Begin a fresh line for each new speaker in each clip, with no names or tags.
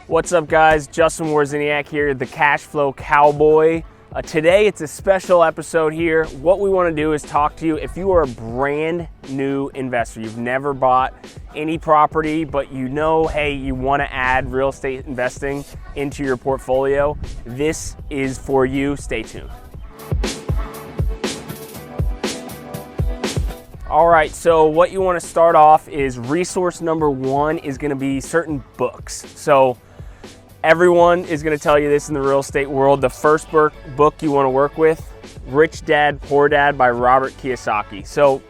What's up, guys? Justin Warziniak here, the Cash Flow Cowboy. Today it's a special episode here. What we want to do is talk to you if you are a brand new investor. You've never bought any property, but you know, hey, you want to add real estate investing into your portfolio. This is for you. Stay tuned. All right, so what you want to start off is resource number one is going to be certain books. So everyone is going to tell you this in the real estate world. The first book you want to work with, Rich Dad, Poor Dad by Robert Kiyosaki. So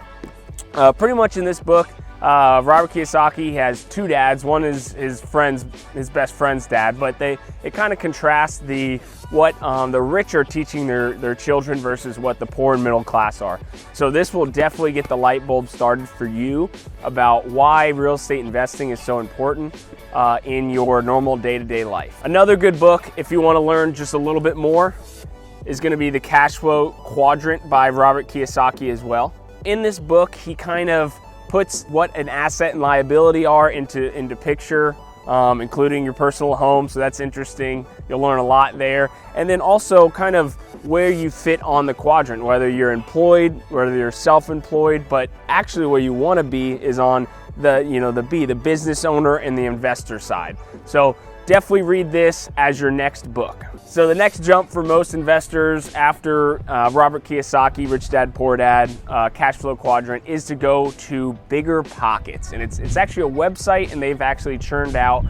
pretty much in this book, Robert Kiyosaki has two dads. One is his best friend's dad, but it kind of contrasts what the rich are teaching their children versus what the poor and middle class are. So this will definitely get the light bulb started for you about why real estate investing is so important in your normal day-to-day life. Another good book, if you want to learn just a little bit more, is going to be the Cash Flow Quadrant by Robert Kiyosaki as well. In this book, he kind of puts what an asset and liability are into picture, including your personal home. So that's interesting. You'll learn a lot there. And then also kind of where you fit on the quadrant, whether you're employed, whether you're self-employed, but actually where you want to be is on the business owner and the investor side. So definitely read this as your next book. So the next jump for most investors after Robert Kiyosaki, Rich Dad, Poor Dad, Cash Flow Quadrant is to go to Bigger Pockets. And it's actually a website, and they've actually churned out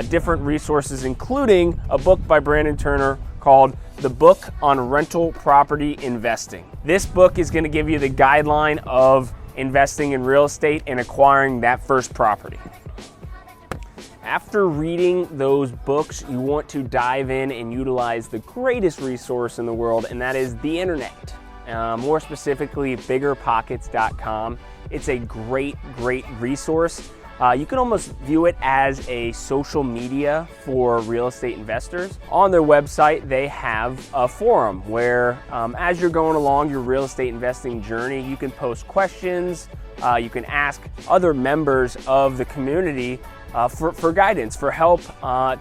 different resources, including a book by Brandon Turner called The Book on Rental Property Investing. This book is going to give you the guideline of investing in real estate and acquiring that first property. After reading those books, you want to dive in and utilize the greatest resource in the world, and that is the internet. More specifically, biggerpockets.com. It's a great resource. You can almost view it as a social media for real estate investors. On their website, they have a forum where as you're going along your real estate investing journey, you can post questions, you can ask other members of the community for guidance, for help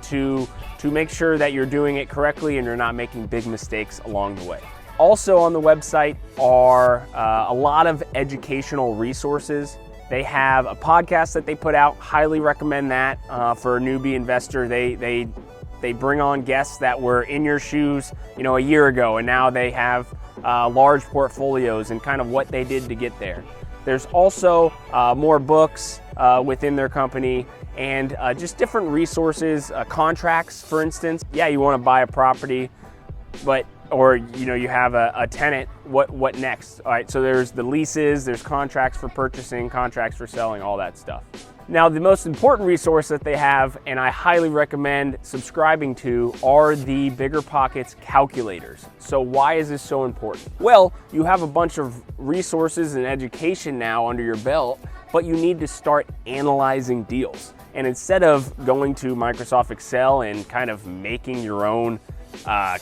to make sure that you're doing it correctly and you're not making big mistakes along the way. Also on the website are a lot of educational resources. They have a podcast that they put out. Highly recommend that for a newbie investor. They bring on guests that were in your shoes, a year ago, and now they have large portfolios and kind of what they did to get there. There's also more books within their company and just different resources, contracts, for instance. Yeah, you want to buy a property, or you have a tenant, what next? All right, so there's the leases, there's contracts for purchasing, contracts for selling, all that stuff. Now, the most important resource that they have, and I highly recommend subscribing to, are the Bigger Pockets calculators. So why is this so important? Well, you have a bunch of resources and education now under your belt, but you need to start analyzing deals. And instead of going to Microsoft Excel and kind of making your own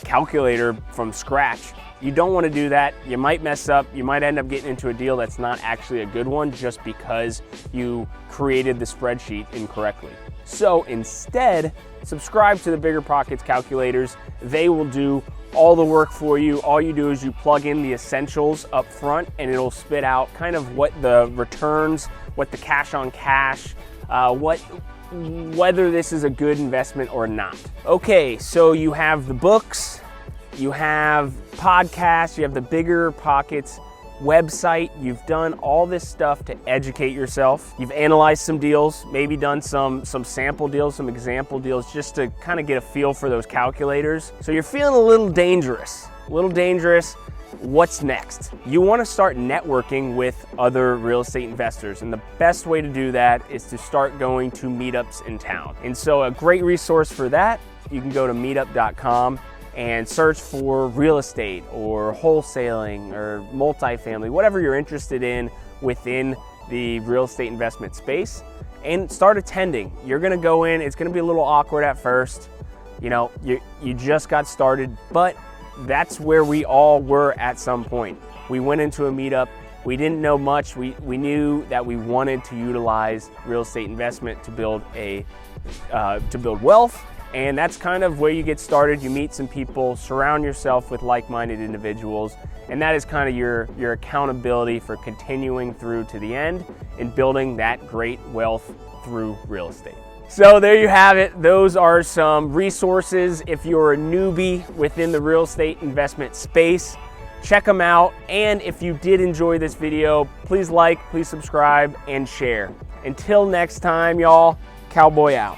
calculator from scratch, you don't want to do that. You might mess up. You might end up getting into a deal that's not actually a good one just because you created the spreadsheet incorrectly. So instead, subscribe to the Bigger Pockets calculators. They will do all the work for you. All you do is you plug in the essentials up front and it'll spit out kind of what the returns, what the cash on cash, whether this is a good investment or not. Okay, so you have the books, you have podcasts, you have the Bigger Pockets website. You've done all this stuff to educate yourself. You've analyzed some deals, maybe done some sample deals, some example deals, just to kind of get a feel for those calculators. So you're feeling a little dangerous. What's next? You want to start networking with other real estate investors, and the best way to do that is to start going to meetups in town. And so a great resource for that, you can go to meetup.com and search for real estate or wholesaling or multifamily, whatever you're interested in within the real estate investment space, and start attending. You're gonna go in, it's gonna be a little awkward at first. You just got started, but that's where we all were at some point. We went into a meetup, we didn't know much, we knew that we wanted to utilize real estate investment to build wealth And that's kind of where you get started. You meet some people, surround yourself with like-minded individuals, and that is kind of your accountability for continuing through to the end and building that great wealth through real estate. So there you have it. Those are some resources if you're a newbie within the real estate investment space. Check them out. And if you did enjoy this video, please like, please subscribe, and share. Until next time, y'all, cowboy out.